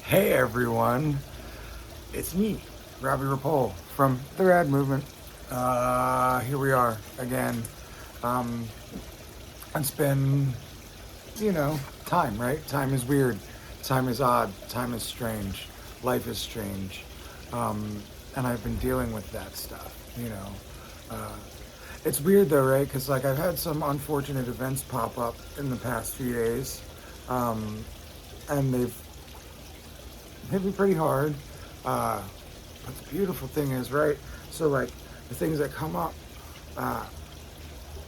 Hey everyone, it's me, Robbie from the Rad Movement. Here we are again. Um, it's been, time, right? Time is weird. Time is odd. Time is strange. Life is strange. And I've been dealing with that stuff. Uh, it's weird though, right? Because like I've had some unfortunate events pop up in the past few days. Um, and they've hit me pretty hard. Uh, but the beautiful thing is, right? So like the things that come up, uh,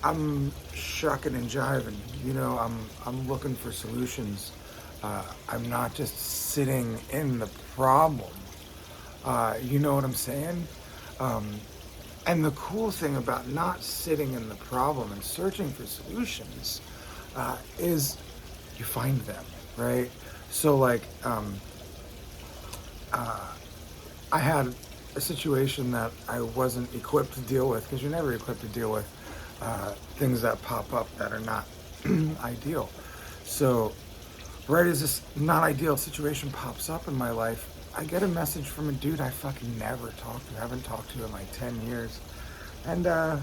I'm shucking and jiving. I'm looking for solutions. I'm not just sitting in the problem. You know what I'm saying? Um, and the cool thing about not sitting in the problem and searching for solutions is you find them, right? So like I had a situation that I wasn't equipped to deal with because you're never equipped to deal with things that pop up that are not ideal. So, right as this not ideal situation pops up in my life, I get a message from a dude I fucking never talked to, haven't talked to in like 10 years. And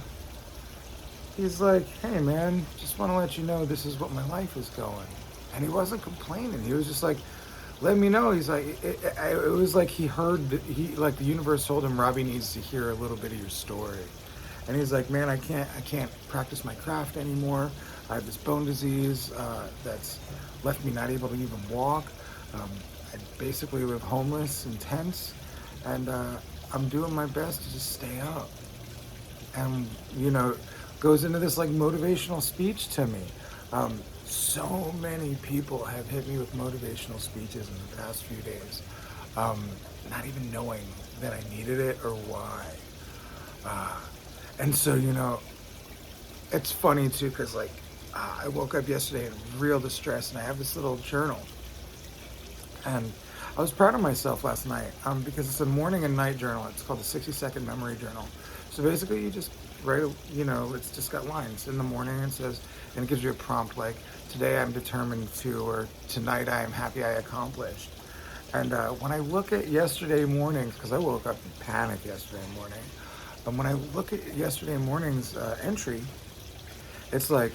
he's like, hey man, just want to let you know this is what my life is going. And he wasn't complaining. He was just like, let me know. He's like, it was like he heard that like the universe told him Robbie needs to hear a little bit of your story. And he's like, man, I can't practice my craft anymore. I have this bone disease that's left me not able to even walk. I basically live homeless in tents, and I'm doing my best to just stay up. And goes into this like motivational speech to me. So many people have hit me with motivational speeches in the past few days, not even knowing that I needed it or why. And so it's funny too because like I woke up yesterday in real distress, and I have this little journal, and I was proud of myself last night because it's a morning and night journal. It's called the 60-second memory journal. So basically, you just write, it's just got lines. In the morning, it says, and it gives you a prompt like, today I'm determined to, or tonight I am happy I accomplished. And when I look at yesterday morning, because I woke up in panic yesterday morning, and when I look at yesterday morning's entry, it's like,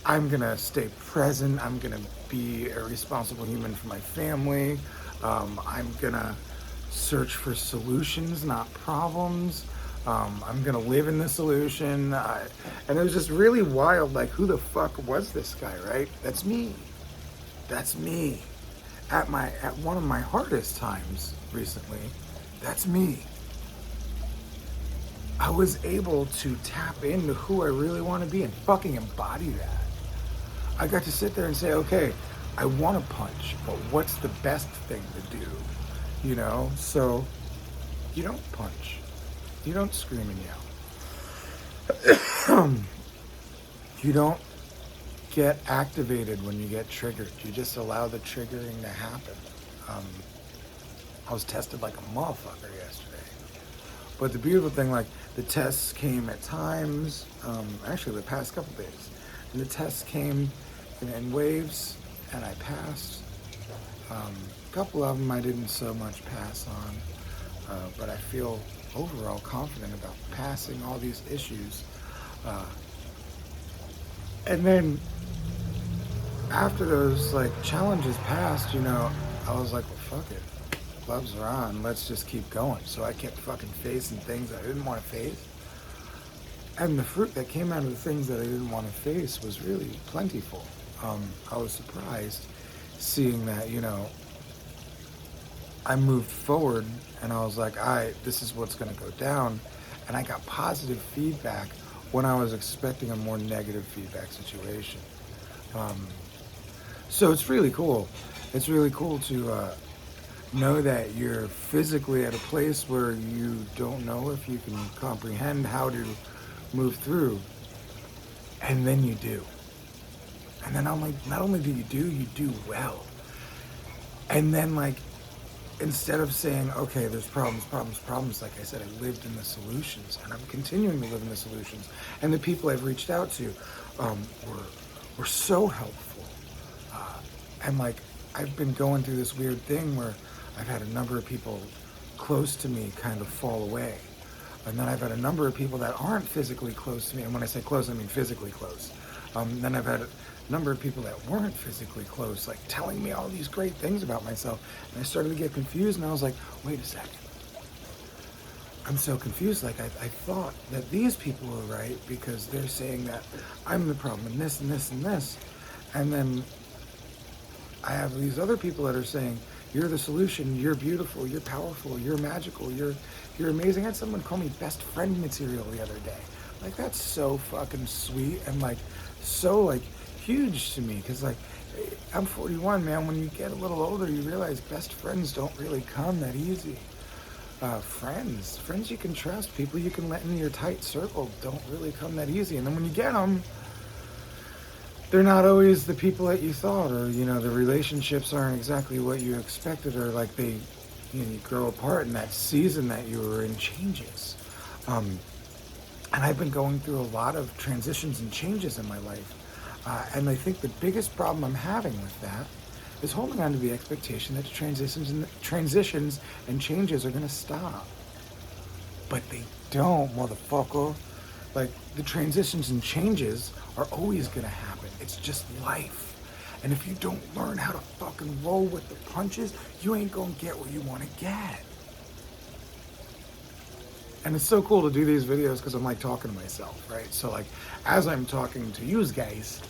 I'm gonna stay present. I'm gonna be a responsible human for my family. I'm gonna search for solutions, not problems. I'm gonna live in the solution. And it was just really wild. Like, who the fuck was this guy? Right? That's me. That's me. At one of my hardest times recently, that's me. I was able to tap into who I really want to be and fucking embody that. I got to sit there and say, okay, I want to punch, but what's the best thing to do? So you don't punch. You don't scream and yell. You don't get activated when you get triggered. You just allow the triggering to happen. I was tested like a motherfucker yesterday. But the beautiful thing, like, the tests came at times, actually the past couple days, and the tests came in waves, and I passed. A couple of them I didn't so much pass on, but I feel overall confident about passing all these issues. And then after those like challenges passed, I was like, well, fuck it. Gloves are on. Let's just keep going. So I kept fucking facing things I didn't want to face. And the fruit that came out of the things that I didn't want to face was really plentiful. I was surprised seeing that, I moved forward, and I was like, all right, this is what's going to go down. And I got positive feedback when I was expecting a more negative feedback situation. So it's really cool. It's really cool to know that you're physically at a place where you don't know if you can comprehend how to move through, and then you do. And then not only do, you do well. And then like, instead of saying, okay, there's problems, like I said, I lived in the solutions, and I'm continuing to live in the solutions. And the people I've reached out to were so helpful. And like, I've been going through this weird thing where I've had a number of people close to me kind of fall away. And then I've had a number of people that aren't physically close to me. And when I say close, I mean physically close. Then I've had a number of people that weren't physically close, like telling me all these great things about myself. And I started to get confused, and I was like, wait a second. I'm so confused. Like, I thought that these people were right because they're saying that I'm the problem and this and this and this. And then I have these other people that are saying, you're the solution, you're beautiful, you're powerful, you're magical, you're amazing. I had someone call me best friend material the other day. Like, that's so fucking sweet and like so like huge to me, because like I'm 41, man. When you get a little older, you realize best friends don't really come that easy. Friends you can trust, people you can let in your tight circle don't really come that easy. And then when you get them, they're not always the people that you thought, or the relationships aren't exactly what you expected, or like they you grow apart, and that season that you were in changes. And I've been going through a lot of transitions and changes in my life, and I think the biggest problem I'm having with that is holding on to the expectation that transitions and changes are going to stop. But they don't, motherfucker. Like, the transitions and changes are always going to happen. It's just life. And if you don't learn how to fucking roll with the punches, you ain't going to get what you want to get. And it's so cool to do these videos because I'm like talking to myself, right? So like, as I'm talking to you guys,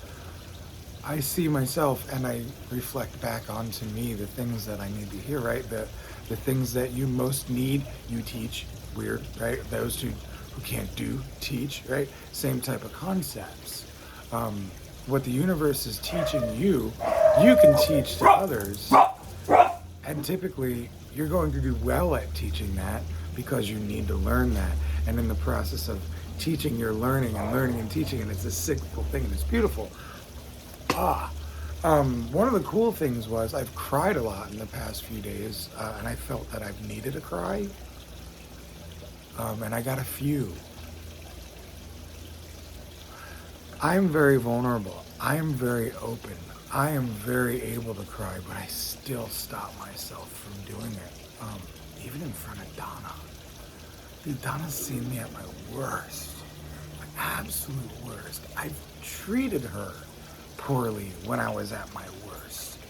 I see myself and I reflect back onto me the things that I need to hear, right? The things that you most need, you teach. Weird, right? Those who can't do, teach, right? Same type of concepts. What the universe is teaching you, you can teach to others. And typically, you're going to do well at teaching that because you need to learn that. And in the process of teaching, you're learning and teaching, and it's a cyclical thing, and it's beautiful. One of the cool things was I've cried a lot in the past few days, and I felt that I've needed a cry, and I got a few. I'm very vulnerable. I am very open. I am very able to cry, but I still stop myself from doing it, even in front of Donna. Dude, Donna's seen me at my worst, my absolute worst. I've treated her poorly when I was at my worst,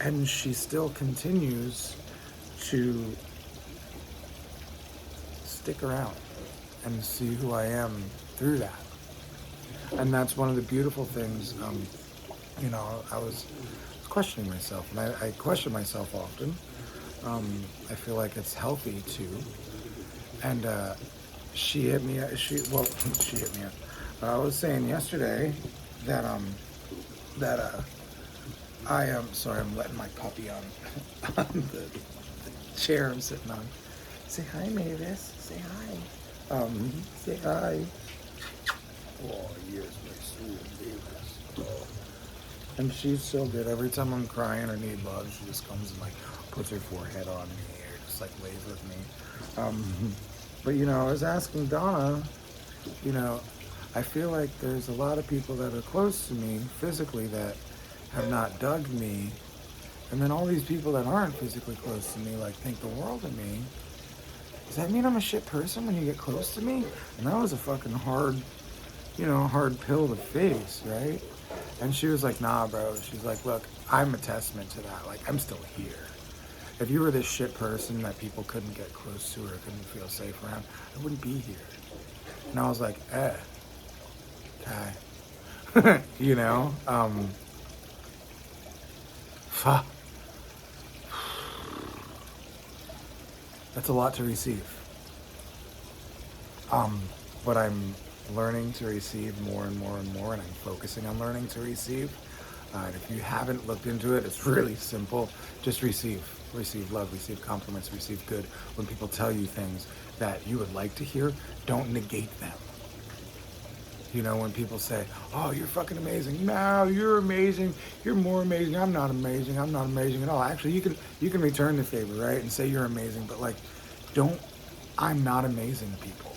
and she still continues to stick around and see who I am through that. And that's one of the beautiful things. I was questioning myself, and I question myself often. I feel like it's healthy too. And she hit me up. She hit me up. I was saying yesterday that I am sorry. I'm letting my puppy on the chair I'm sitting on. Say hi, Mavis. Say hi. Say hi. Oh, yes, my sweet Mavis. Oh. And she's so good. Every time I'm crying or need love, she just comes and like puts her forehead on me or just like lays with me. But I was asking Donna, I feel like there's a lot of people that are close to me physically that have not dug me. And then all these people that aren't physically close to me like think the world of me. Does that mean I'm a shit person when you get close to me? And that was a fucking hard pill to face, right? And she was like, nah, bro. She's like, look, I'm a testament to that. Like, I'm still here. If you were this shit person that people couldn't get close to or couldn't feel safe around, I wouldn't be here. And I was like, okay. Fuck. That's a lot to receive. But I'm learning to receive more and more and more, and I'm focusing on learning to receive. And if you haven't looked into it, it's really simple. Just receive love, receive compliments, receive good. When people tell you things that you would like to hear, don't negate them. When people say, oh, you're fucking amazing. No, you're amazing. You're more amazing. I'm not amazing. I'm not amazing at all. Actually, you can return the favor, right? And say you're amazing, but like, I'm not amazing, people.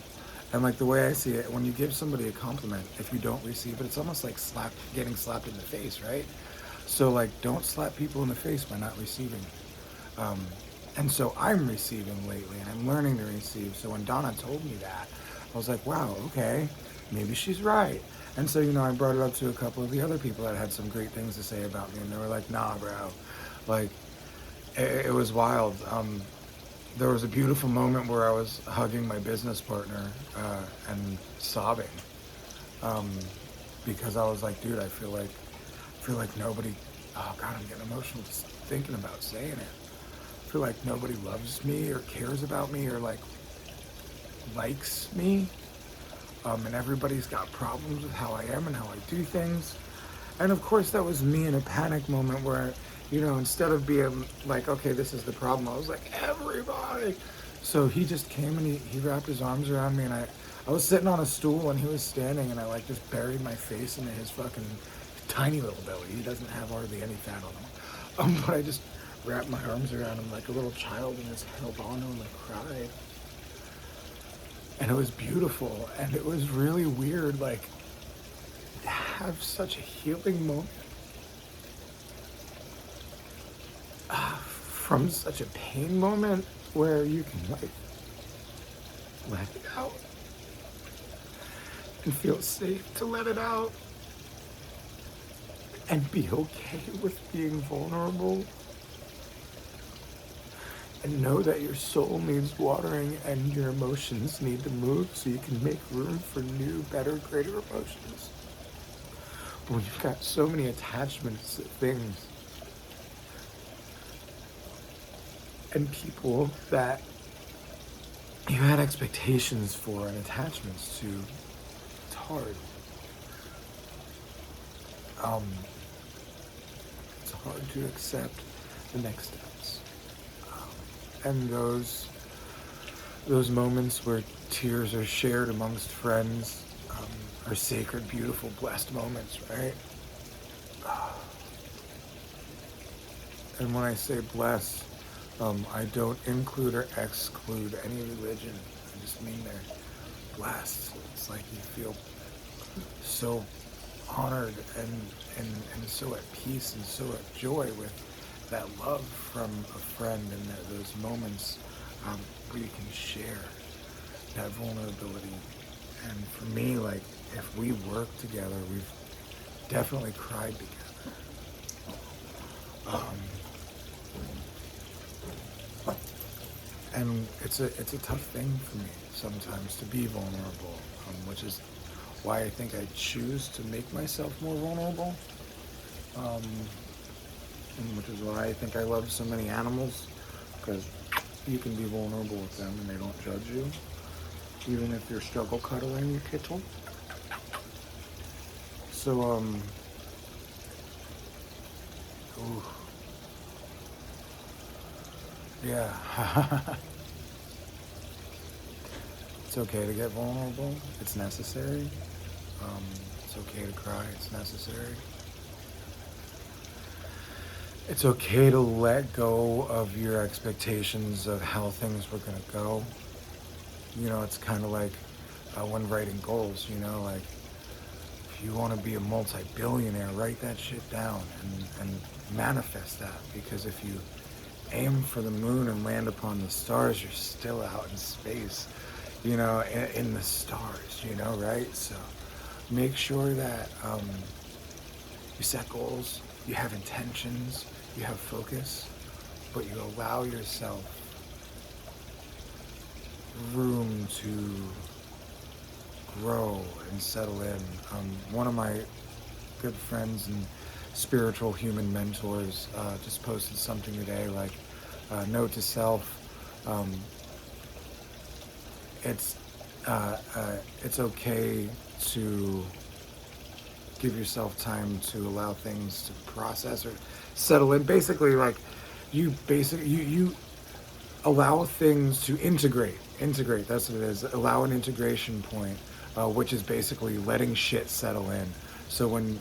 And like the way I see it, when you give somebody a compliment, if you don't receive it, it's almost like getting slapped in the face, right? So like, don't slap people in the face by not receiving. Um, and so I'm receiving lately, and I'm learning to receive. So when Donna told me that, I was like, wow, okay, maybe she's right. And so, I brought it up to a couple of the other people that had some great things to say about me, and they were like, nah, bro, like, it was wild. There was a beautiful moment where I was hugging my business partner and sobbing um, because I was like, dude, I feel like nobody. Oh God, I'm getting emotional just thinking about saying it. I feel like nobody loves me or cares about me or like likes me, and everybody's got problems with how I am and how I do things. And of course, that was me in a panic moment where, instead of being like, okay, this is the problem, I was like, everybody. So he just came and he wrapped his arms around me, and I was sitting on a stool and he was standing, and I like just buried my face into his fucking tiny little belly. He doesn't have hardly any fat on him. But I just wrapped my arms around him like a little child and just held on to him and cried. And it was beautiful, and it was really weird, like, to have such a healing moment from such a pain moment where you can, like, let it out and feel safe to let it out and be okay with being vulnerable and know that your soul needs watering and your emotions need to move so you can make room for new, better, greater emotions. But when you've got so many attachments to things and people that you had expectations for and attachments to, it's hard. It's hard to accept the next steps. And those moments where tears are shared amongst friends are sacred, beautiful, blessed moments, right? And when I say blessed, I don't include or exclude any religion. I just mean they're blessed. It's like you feel so honored and so at peace and so at joy with that love from a friend, and those moments where you can share that vulnerability. And for me, like, if we work together, we've definitely cried together. And it's a tough thing for me sometimes to be vulnerable, which is why I think I choose to make myself more vulnerable. And which is why I think I love so many animals, because you can be vulnerable with them and they don't judge you, even if you're struggle cuddling your kitten. So, ooh, yeah. It's okay to get vulnerable. It's necessary. It's okay to cry. It's necessary. It's okay to let go of your expectations of how things were going to go. It's kind of like when writing goals, like, if you want to be a multi-billionaire, write that shit down and manifest that. Because if you aim for the moon and land upon the stars, you're still out in space, in the stars, right? So make sure that you set goals, you have intentions, you have focus, but you allow yourself room to grow and settle in. One of my good friends and spiritual human mentors just posted something today, like, note to self, it's okay to give yourself time to allow things to process or settle in. Basically, like, you allow things to integrate. That's what it is. Allow an integration point, which is basically letting shit settle in. So when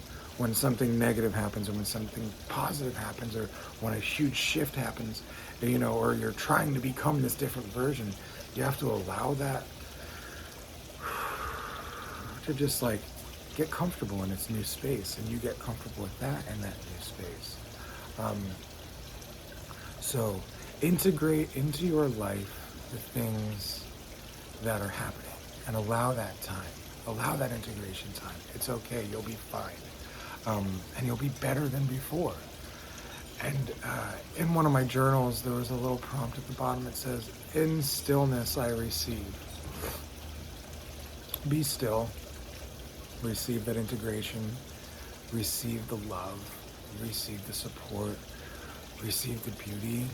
something negative happens, or when something positive happens, or when a huge shift happens, or you're trying to become this different version, you have to allow that to just, like, get comfortable in its new space, and you get comfortable with that in that new space. So integrate into your life the things that are happening and allow that time. Allow that integration time. It's okay. You'll be fine. And you'll be better than before. And in one of my journals, there was a little prompt at the bottom. It says, "In stillness I receive." Be still. Receive that integration. Receive the love. Receive the support. Receive the beauty.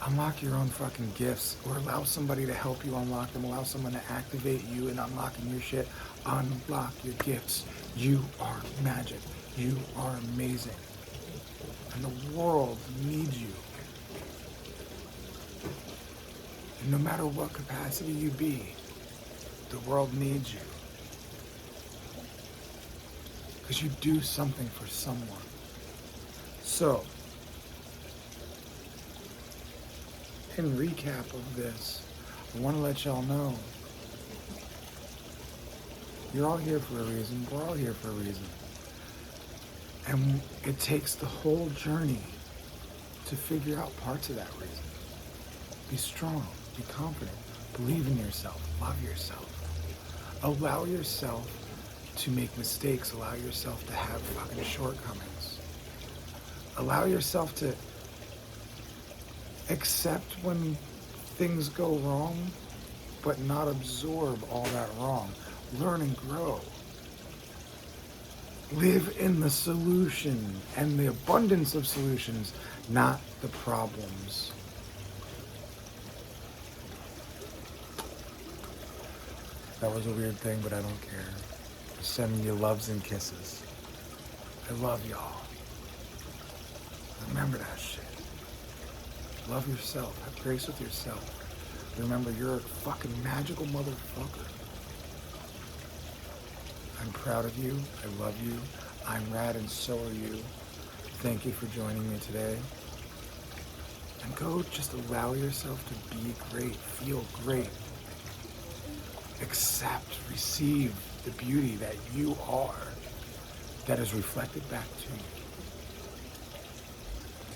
Unlock your own fucking gifts, or allow somebody to help you unlock them. Allow someone to activate you in unlocking your shit. Unlock your gifts. You are magic. You are amazing. And the world needs you. And no matter what capacity you be, the world needs you. Because you do something for someone. So, in recap of this, I want to let y'all know, you're all here for a reason. We're all here for a reason. And it takes the whole journey to figure out parts of that reason. Be strong, be confident, believe in yourself, love yourself. Allow yourself to make mistakes, allow yourself to have fucking shortcomings. Allow yourself to accept when things go wrong, but not absorb all that wrong. Learn and grow. Live in the solution and the abundance of solutions, not the problems. That was a weird thing, but I don't care. Sending you loves and kisses. I love y'all. Remember that shit. Love yourself. Have grace with yourself. Remember, you're a fucking magical motherfucker. I'm proud of you. I love you. I'm rad and so are you. Thank you for joining me today. And go just allow yourself to be great. Feel great. Accept, receive the beauty that you are, that is reflected back to you.